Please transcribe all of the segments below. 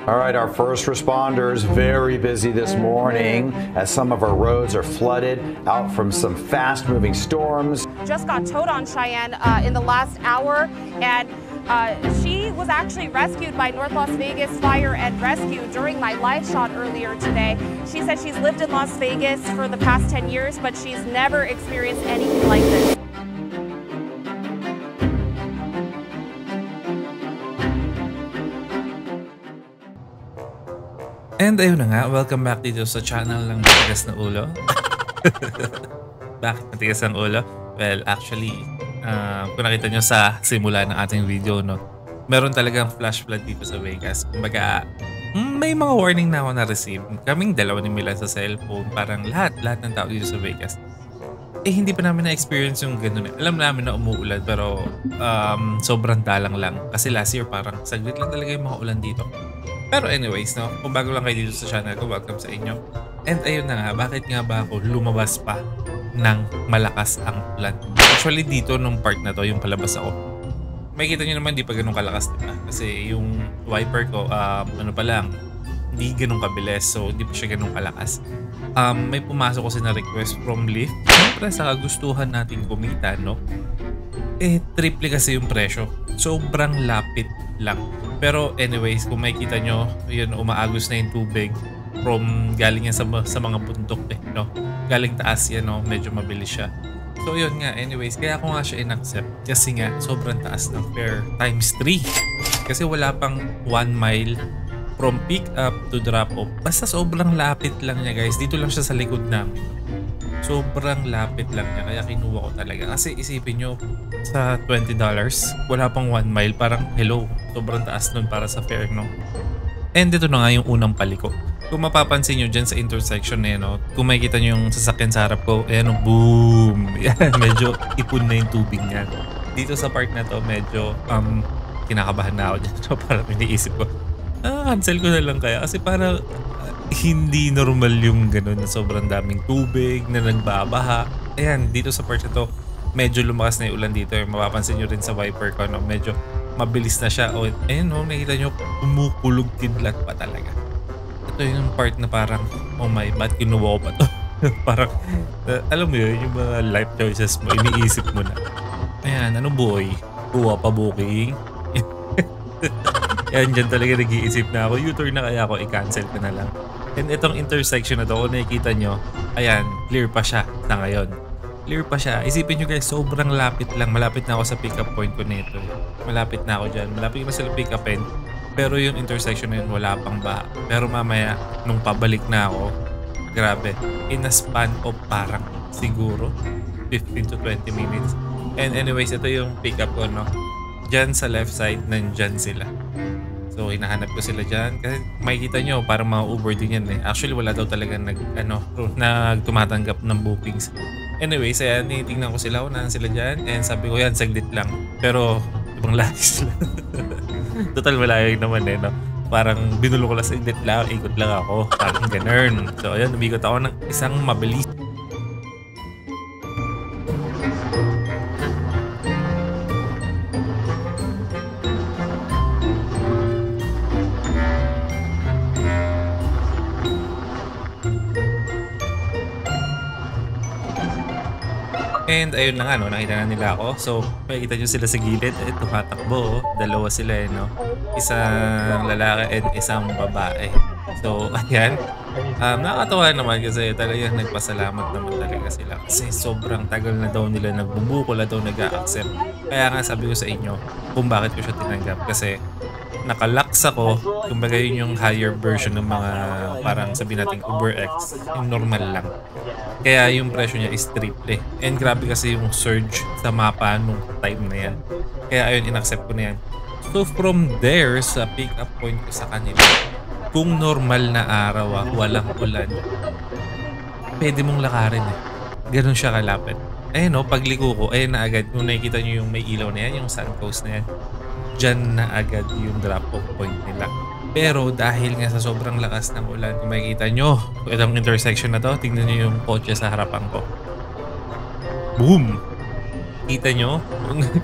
All right, our first responders very busy this morning as some of our roads are flooded out from some fast-moving storms. Just got towed on Cheyenne in the last hour, and she was actually rescued by North Las Vegas Fire and Rescue during my live shot earlier today. She said she's lived in Las Vegas for the past 10 years, but she's never experienced anything like this. And ayun na nga, welcome back dito sa channel ng Matigas na Ulo. Bakit matigas ang ulo? Well, actually, kung nakita nyo sa simula ng ating video, no, meron talagang flash flood dito sa Vegas. Kumbaga, may mga warning na ako na-receive. Kaming dalawa ni Milan sa cellphone, parang lahat ng tao dito sa Vegas. Eh, hindi pa namin na-experience yung ganun. Alam namin na umuulan, pero sobrang dalang lang. Kasi last year, parang saglit lang talaga yung mga ulan dito. Pero anyways, no, kung bago lang kayo dito sa channel ko, welcome sa inyo. And ayun na nga, bakit nga ba ako lumabas pa ng malakas ang ulan? Actually, dito nung part na to, yung palabas ako, makikita nyo naman, di pa ganun kalakas, diba? Kasi yung wiper ko, ano pa lang, hindi ganun kabilis. So, di pa siya ganun kalakas. May pumasok kasi na request from Lyft. Siyempre, sa kagustuhan natin kumita, no? Eh, triple kasi yung presyo. Sobrang lapit lang. Pero anyways, kung makikita nyo, yun, umaagos na yung tubig from galing yan sa mga bundok, no? Galing taas yan, no? Medyo mabilis siya. So yun nga, anyways, kaya ako nga siya in-accept kasi nga sobrang taas ng fare times 3. Kasi wala pang 1 mile from pick up to drop off. Basta sobrang lapit lang niya, guys. Dito lang siya sa likod namin. Sobrang lapit lang niya, kaya kinuha ko talaga. Kasi isipin nyo, sa $20, wala pang 1 mile. Parang, hello, sobrang taas nun para sa fare, no? And ito na nga yung unang paliko. Kung mapapansin nyo dyan sa intersection na yan, no? Kung makikita nyo yung sasakyan sa harap ko, ayan, no, boom! Yan, medyo ipon na yung tubig niyan. Dito sa part na to, medyo kinakabahan na ako dyan. So, parang iniisip ko, cancel ko na lang kaya. Kasi parang hindi normal yung gano'n na sobrang daming tubig na nagbabaha. Ayan, dito sa part na to, medyo lumakas na yung ulan dito. Mapapansin nyo rin sa wiper ko, no? Medyo mabilis na siya. O, ayan, no? Nakita nyo, kumukulog kidlat pa talaga. Ito yung part na parang, oh my, ba't kinuha ko pa to? Parang, alam mo yun, yung mga life choices mo, iniisip mo na. Ayan, ano boy? Kuha pa booking? Ayan, dyan talaga nag-iisip na ako. U-turn na kaya ako, i-cancel ko na lang. And itong intersection na to, kung nakikita nyo, ayan, clear pa siya sa ngayon. Clear pa siya. Isipin nyo guys, sobrang lapit lang. Malapit na ako sa pick-up point ko nito. Malapit na ako dyan. Malapit na sila pick-upin. Pero yung intersection na yun, wala pang baha. Pero mamaya, nung pabalik na ako, grabe, in a span of parang siguro 15 to 20 minutes. And anyways, ito yung pick-up ko, no? Dyan sa left side, nandyan sila. So, hinahanap ko sila dyan. Kasi makikita nyo, parang mga Uber din yan eh. Actually, wala daw talaga tumatanggap ng bookings. Anyways, ayan, tinitingnan ko sila. Unahan sila dyan. And sabi ko, yan, saglit lang. Pero, ibang lahi sila. Total, malayo naman eh, no? Parang binulo ko lang, saglit lang, ikot lang ako. Parang ganun. So, ayan, umikot ako ng isang mabilis. And ayun na nga, no, nakita na nila ako. So, makikita nyo sila sa gilid. Tumatakbo, dalawa sila, no? Isang lalaki and isang babae. So, ayan. Nakakatawa naman kasi talagang nagpasalamat naman talaga sila. Kasi sobrang tagal na daw nila nagbubuko na daw nag-a-accept. Kaya nga sabi ko sa inyo kung bakit ko siya tinanggap. Kasi nakalaks ako, kumbaga yun yung higher version ng mga parang sabihin natin Uber X, yung normal lang. Kaya yung presyo niya is triple. And grabe kasi yung surge sa mapa nung time na yan. Kaya ayun, in-accept ko na yan. So from there, sa pick-up point ko sa kanila, kung normal na araw, walang ulan, pwede mong lakarin eh. Ganun siya kalapit. Ayun no, pagliko ko, ayun na agad. Kung nakikita nyo yung may ilaw na yan, yung suncoast na yan, dyan na agad yung drop-off point nila. Pero dahil nga sa sobrang lakas ng ulan, kung makikita nyo, itong intersection na to, tingnan nyo yung kotse sa harapan ko. Boom! Kita nyo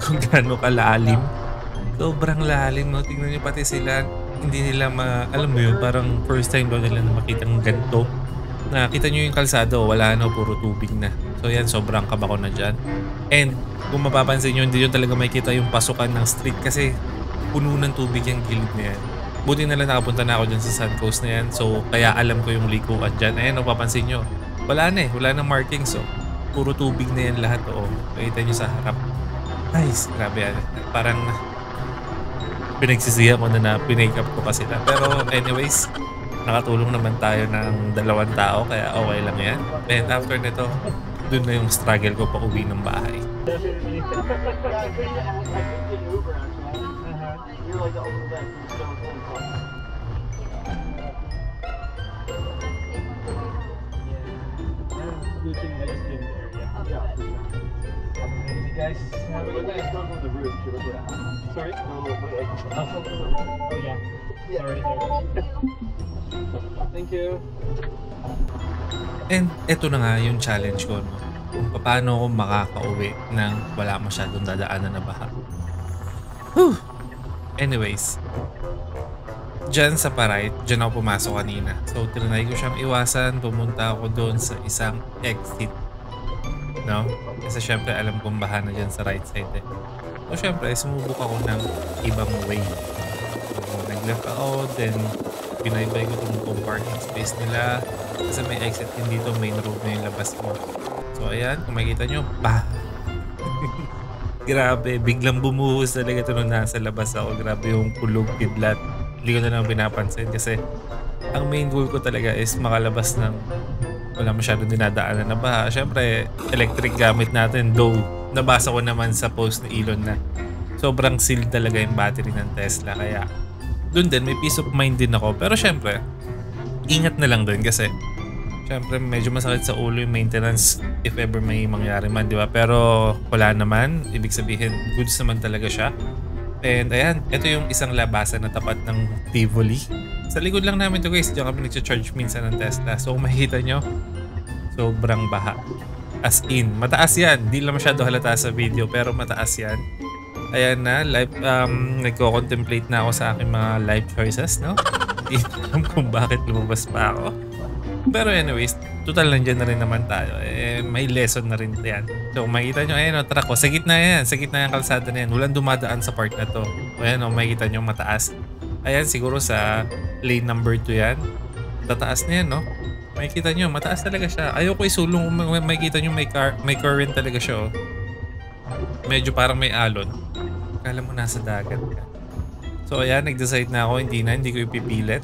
kung gaano kalalim. Sobrang lalim, no? Tingnan nyo pati sila. hindi nila alam mo yun, parang first time daw nila na makitang ganito. Nakita nyo yung kalsado, wala na, puro tubig na. So yan, sobrang kaba ko na dyan. And kung mapapansin nyo, hindi nyo talaga makikita yung pasukan ng street kasi puno ng tubig yung gilid na yan. Buti na lang nakapunta na ako dyan sa Sun Coast na yan. So kaya alam ko yung likuan dyan. Ayan, mapapansin nyo, wala na wala na marking. So puro tubig na yan lahat. Oo, makita nyo sa harap. Nice, grabe yan. Parang pinagsisihan ko na pinake up ko pa sila. Pero anyways, nakatulong naman tayo ng 2 tao kaya okay lang yan. And after nito, dun na yung struggle ko pa uwi ng bahay. Guys, don't go the roof. Sorry? Oh, yeah. Sorry. Thank you. And eto na nga yung challenge ko, no? Kung paano ako makakauwi nang wala masyadong dadaanan na baha. Whew! Anyways, dyan sa Parait, dyan ako pumasok kanina. So, tinanay ko siyang iwasan. Pumunta ako doon sa isang exit. No? Kasi syempre alam kong baha na dyan sa right side eh. So, syempre, sumubok ako ng ibang way. So, nag-left ako, then binaybay ko itong parking space nila. Kasi may exit din dito, main road na yung labas mo. So, ayan, kung makikita nyo, bah! Grabe, biglang bumuhos talaga ito nung nasa labas ako. Grabe yung kulog, kidlat. Hindi ko na lang pinapansin kasi ang main goal ko talaga is makalabas ng wala masyadong dinadaanan na baha. Siyempre, electric gamit natin. Though, nabasa ko naman sa post ni Elon na sobrang sealed talaga yung battery ng Tesla. Kaya, dun din, may peace of mind din ako. Pero siyempre, ingat na lang din kasi siyempre, medyo masakit sa ulo yung maintenance if ever may mangyari man, di ba? Pero wala naman. Ibig sabihin, goods naman talaga siya. And ayan, ito yung isang labasan na tapat ng Tivoli. Sa likod lang namin to guys. Diyan kami nag-charge minsan ng Tesla. So kung makikita nyo, sobrang baha. As in, mataas yan. Di lang masyado halata sa video pero mataas yan. Ayan na, nagko-contemplate na ako sa aking mga life choices, no? Hindi alam kung bakit lumabas pa ako. Pero anyways, total nandiyan na rin naman tayo. May lesson na rin yan. So makikita nyo, ayan o, truck ko. Sa gitna yan. Sa gitna yung kalsada na yan. Walang dumadaan sa part na to. Ayan o, makikita nyo mataas. Ayan, siguro sa lane number 2 yan. Tataas na yan, no? Makikita nyo, mataas talaga siya. Ayoko isulong. Makikita nyo, may current talaga siya, oh. Medyo parang may alon. Kala mo nasa dagat ka. So ayan, nag-decide na ako. Hindi ko ipipilit.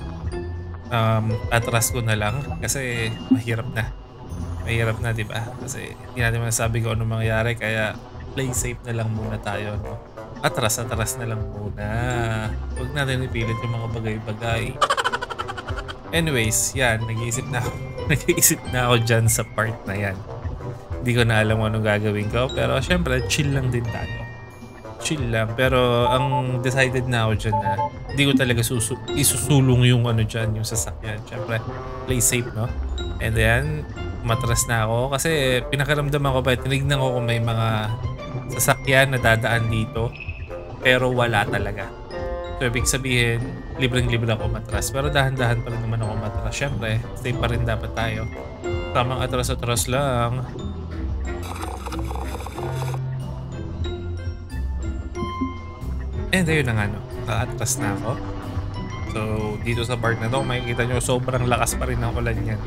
Atras ko na lang kasi mahirap na, di ba? Kasi hindi natin masasabi kung ano mangyayari kaya play safe na lang muna tayo, no? Atras na lang muna. Huwag natin ipilit yung mga bagay-bagay. Anyways, yan, nag-iisip na ako dyan sa part na yan. Hindi ko na alam anong gagawin ko pero syempre chill lang din tayo. Chill lang. Pero ang decided na ako dyan na hindi ko talaga isusulong yung ano dyan, yung sasakyan. Siyempre, play safe, no? And then, matras na ako kasi pinakaramdaman ko pa, tinignan ko kung may mga sasakyan na dadaan dito pero wala talaga. So, ibig sabihin, libreng-libre ako matras. Pero dahan-dahan pa rin naman ako matras. Siyempre, stay pa rin dapat tayo. Tamang atras-atras lang. And ayun na nga, no, naka-atras na ako. So, dito sa part na to, makikita nyo, sobrang lakas pa rin ng ulan yan.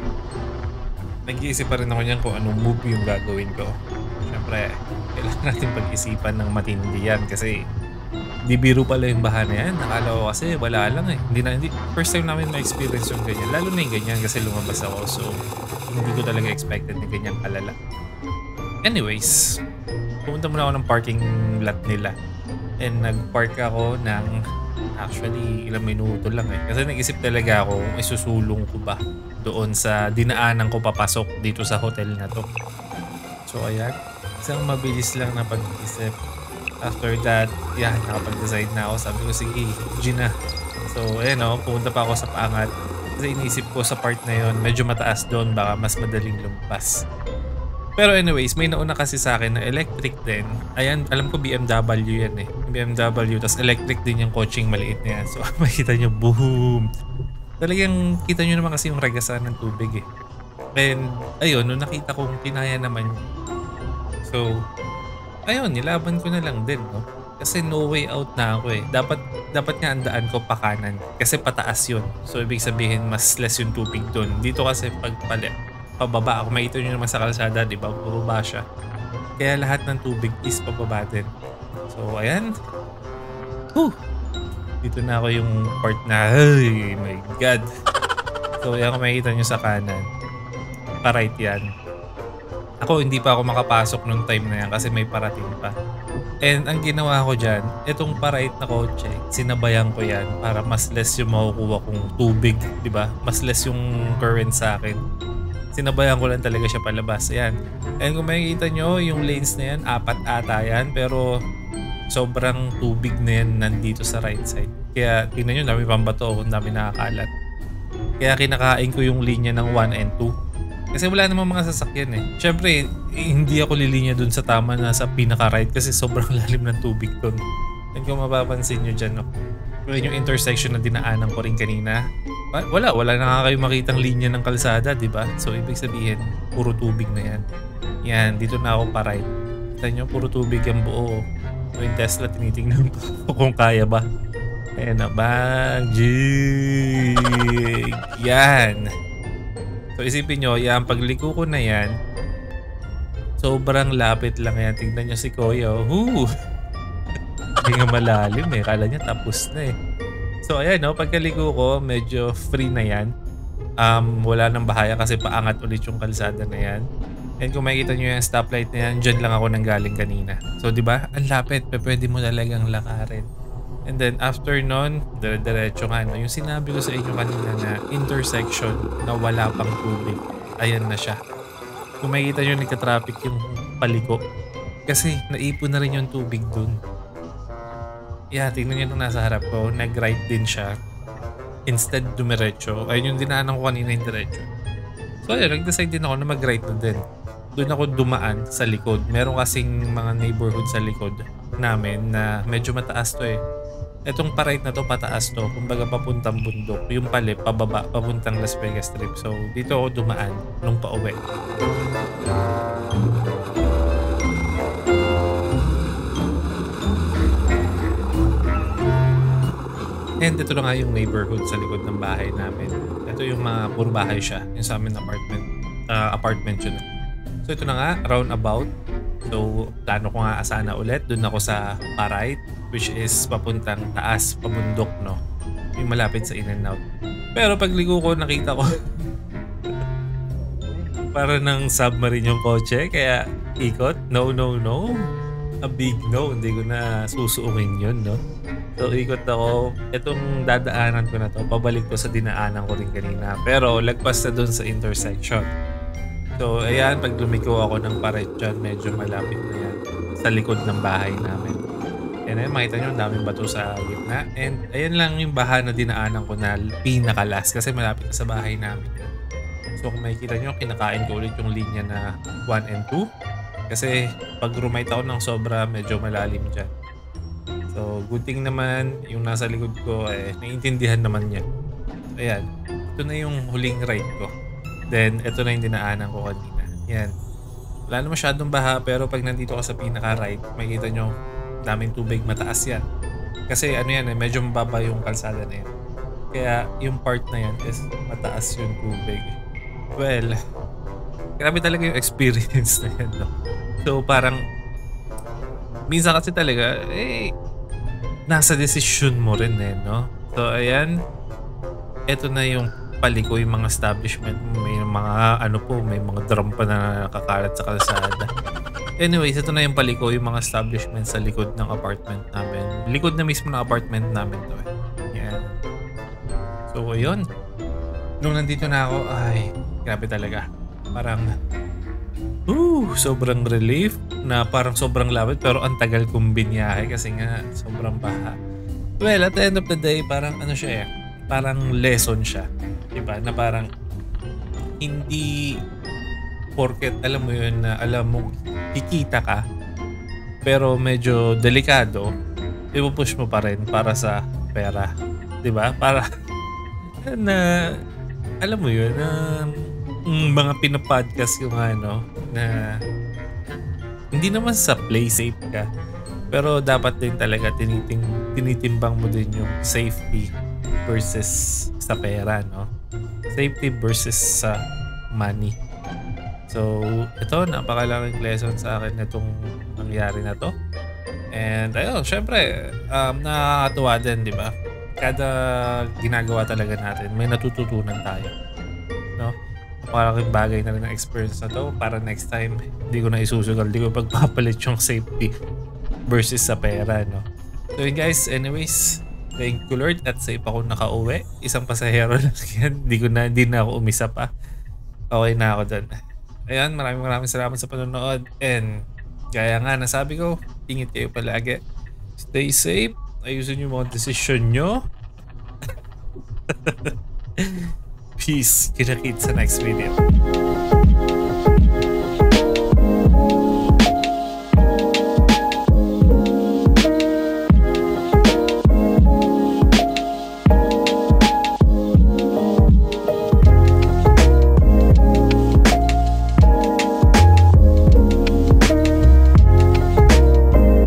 Nag-iisip pa rin ako niyan kung anong move yung gagawin ko. Siyempre, kailangan natin pag-isipan ng matindi yan kasi di biro pala yung baha na yan. Nakala ko kasi wala lang eh. Hindi, first time namin ma-experience yung ganyan. Lalo na yung ganyan kasi lumabas ako. So, hindi ko talaga expected na ganyang kalala. Anyways, pumunta muna ako ng parking lot nila. And nag-park ako ng actually ilang minuto lang eh. Kasi nag-isip talaga ako kung isusulong ko ba doon sa dinaanan ko papasok dito sa hotel na to. So ayan, isang mabilis lang na pag-isip. After that, yeah, nakapag-decide na ako. Sabi ko, sige, G na. So ayan o, pumunta pa ako sa Pangat. Kasi inisip ko sa part na yon medyo mataas doon, baka mas madaling lumpas. Pero anyways, may nauna kasi sa akin na electric din. Ayan, alam ko BMW yan eh. BMW, tas electric din yung coaching maliit na yan. So makita nyo, boom! Talagang kita nyo naman kasi yung ragasan ng tubig eh. And ayun, nung nakita kong kinaya naman. So, ayun, nilaban ko na lang din, no? Kasi no way out na ako eh. Dapat nga ang daan ko pa kanan. Kasi pataas yun. So ibig sabihin, mas less yung tubig dun. Dito kasi pababa ako. Makita nyo naman sa kalsada, di ba? Pababa siya. Kaya lahat ng tubig is pababa din. So, ayan. Whew! Dito na ako yung part na, ay, my God. So, ayan kung makikita nyo sa kanan. Pa-right yan. Ako, hindi pa ako makapasok nung time na yan kasi may parating pa. And ang ginawa ko dyan, itong pa-right na kotse, sinabayan ko yan para mas less yung makukuha kong tubig, di ba? Mas less yung current sa akin. Sinabayan ko lang talaga siya palabas. Ayan. And kung makikita nyo, yung lanes na yan, 4 ata yan. Pero sobrang tubig na yan nandito sa right side. Kaya tingnan nyo, dami pang bato, ang dami nakakalat. Kaya kinakain ko yung linya ng 1 and 2. Kasi wala namang mga sasakyan eh. Siyempre, hindi ako lilinya dun sa tama na sa pinaka-right kasi sobrang lalim ng tubig dun. And kung mapapansin nyo dyan, no? Yung intersection na dinaanan ko rin kanina, wala na nga kayo makitang linya ng kalsada, di ba? So, ibig sabihin, puro tubig na yan. Yan, dito na ako pa-right. Kita nyo, puro tubig yung buo. So, yung Tesla, tinitingnan ko kung kaya ba. Ayan na, jig! Yan! So, isipin nyo, yan, pagliko ko na yan, sobrang lapit lang yan. Tingnan nyo si Kuya, hindi nga malalim eh. Kala niya tapos na eh. So ayan no, pagkaliko ko medyo free na yan. Wala nang bahaya kasi paangat ulit yung kalsada na yan. And kung makikita nyo yung stoplight na yan, dyan lang ako nanggaling kanina. So diba, ang lapit, pwede mo talagang lakarin. And then after nun, dire-diretso nga no, yung sinabi ko sa inyo kanina na intersection na wala pang tubig, ayan na siya. Kung makikita nyo nagka-traffic yung paliko, kasi naipon na rin yung tubig dun. Yeah, tingnan nyo nung nasa harap ko, nag-right din siya. Instead, dumiretso. Ayun yung dinaanan ko kanina yung diretso. So ayun, nag-decide din ako na mag-right na din. Doon ako dumaan sa likod. Meron kasing mga neighborhood sa likod namin na medyo mataas to eh. Etong pa-right na to, pataas to. Kumbaga papuntang bundok. Yung pali, pababa, papuntang Las Vegas Strip. So dito ako dumaan nung pauwi. And ito na nga yung neighborhood sa likod ng bahay namin. Ito yung mga puro bahay siya. Yung sa amin apartment yun. So ito na nga, roundabout. So plano ko nga sana ulit. Doon ako sa pa-right, which is papuntang taas, pabundok, no? Yung malapit sa In-N-Out. Pero pagligo ko, nakita ko para ng submarine yung kotse. Kaya ikot, no. A big no. Hindi ko na susuungin yun, no? So ikot ako, itong dadaanan ko na to, pabalik ko sa dinaanan ko rin kanina. Pero lagpas na dun sa intersection. So ayan, pag lumiko ako ng pa-right dyan, medyo malapit na yan sa likod ng bahay namin. And ayun, makita nyo, ang daming bato sa gitna. And ayan lang yung baha na dinaanan ko na pinakalas kasi malapit na sa bahay namin. So kung makikita nyo, kinakain ko ulit yung linya na 1 and 2. Kasi pag rumite ako ng sobra, medyo malalim dyan. So, good thing naman, yung nasa likod ko, naiintindihan naman niya. So, ayan. Ito na yung huling ride ko. Then, ito na yung dinaanan ko kanina. Yan. Wala na masyadong baha, pero pag nandito ka sa pinaka-right, makikita nyo, daming tubig, mataas yan. Kasi ano yan, medyo mababa yung kalsada na yan. Kaya, yung part na yan is mataas yung tubig. Well, grabe talaga yung experience na yan, no? So, parang, minsan kasi talaga, nasa decision mo rin no? So, ayan. Ito na yung paliko, yung mga establishment. May mga, may mga drum pa na nakakalat sa kalsada. Anyways, ito na yung paliko, yung mga establishment sa likod ng apartment namin. Likod na mismo ng apartment namin to eh. Yan. So, ayun. Nung nandito na ako, grabe talaga. Parang, sobrang relief na parang sobrang lapit pero ang tagal kong binyahe kasi nga sobrang baha. Well, at the end of the day, parang ano siya parang lesson siya. Diba? Na parang hindi porket alam mo yun na alam mo kikita ka pero medyo delikado, ipupush mo pa rin para sa pera. Diba? Para na alam mo yun na mga pinapodcast yung ano na hindi naman sa play safe ka pero dapat din talaga tinitimbang mo din yung safety versus sa pera, no? Safety versus sa money. So ito, napakalaking lesson sa akin na itong nangyari na to. And ayun, syempre nakakatuwa din, di ba? Kada ginagawa talaga natin may natututunan tayo, no? Malaking bagay na rin ang experience na to para next time hindi ko na isusugal, hindi ko pagpapalit yung safety versus sa pera, no? So yun guys, anyways, thank you Lord at safe ako nakauwi. Isang pasahero lang yan, hindi na ako umisa pa. Okay na ako dun. Ayan, maraming salamat sa panonood, and gaya nga nasabi ko, ingat kayo palagi, stay safe, ayusin yung mga desisyon nyo. Peace. Kita-kits sa next video.